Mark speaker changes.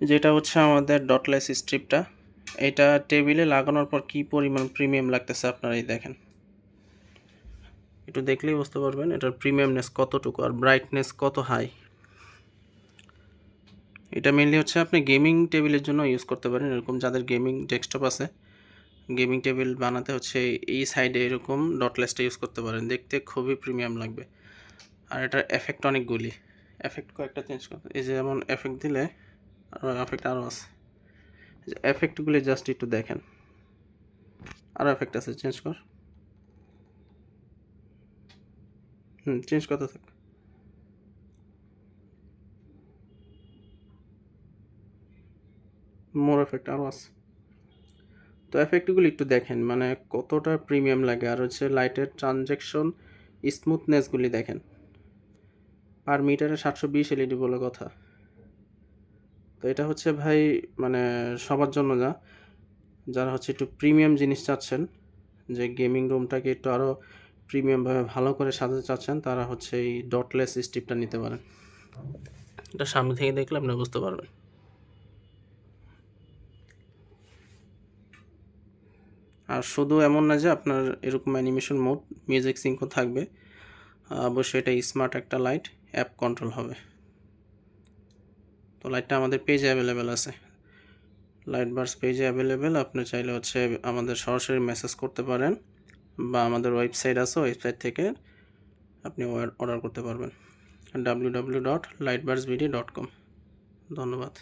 Speaker 1: যেটা হচ্ছে আমাদের ডটলেস স্ট্রিপটা। এটা টেবিলে লাগানোর পর কি পরিমাণ প্রিমিয়াম লাগতেছে আপনারা এই দেখেন, একটু দেখলেই বুঝতে পারবেন এটার প্রিমিয়ামনেস কতটুকু আর ব্রাইটনেস কত হাই। এটা মেনলি হচ্ছে আপনি গেমিং টেবিলের জন্য ইউজ করতে পারেন। এরকম যাদের গেমিং ডেস্কটপ আছে, গেমিং টেবিল বানাতে হচ্ছে এই সাইডে এরকম ডটলেসটা ইউজ করতে পারেন, দেখতে খুবই প্রিমিয়াম লাগবে। আর এটার এফেক্ট অনেকগুলি, এফেক্ট কয়েকটা চেঞ্জ করতে, এই যে যেমন এফেক্ট দিলে এফেক্ট আরও আছে, এফেক্টগুলি জাস্ট একটু দেখেন, আরও এফেক্ট আছে, চেঞ্জ কর, চেঞ্জ করতে থাক। মোর এফেক্ট আরও আছে। তো এফেক্টগুলি একটু দেখেন মানে কতটা প্রিমিয়াম লাগে। আর হচ্ছে লাইটের ট্রানজ্যাকশন স্মুথনেসগুলি দেখেন, পার মিটারে 720 এলইডি বলে কথা। তো এটা হচ্ছে ভাই মানে সবার জন্য যারা হচ্ছে একটু প্রিমিয়াম জিনিস চাচ্ছেন, যে গেমিং রুমটাকে একটু আরও প্রিমিয়ামভাবে ভালো করে সাজাতে চাচ্ছেন, তারা হচ্ছে এই ডটলেস স্ট্রিপটা নিতে পারেন। এটা সামনে থেকে দেখলে আপনি বুঝতে পারবেন। আর শুধু এমন না যে আপনার এরকম অ্যানিমেশন মোড, মিউজিক সিঙ্কও থাকবে, অবশ্যই এটা স্মার্ট একটা লাইট, অ্যাপ কন্ট্রোল হবে। তো লাইটটা আমাদের পেজে অ্যাভেলেবেল আছে, লাইট বার্স পেজে অ্যাভেলেবেল। আপনি চাইলে হচ্ছে আমাদের সরাসরি মেসেজ করতে পারেন, বা আমাদের ওয়েবসাইট আছে, ওয়েবসাইট থেকে আপনি অর্ডার করতে পারবেন www.lightbarsbd.com। ধন্যবাদ।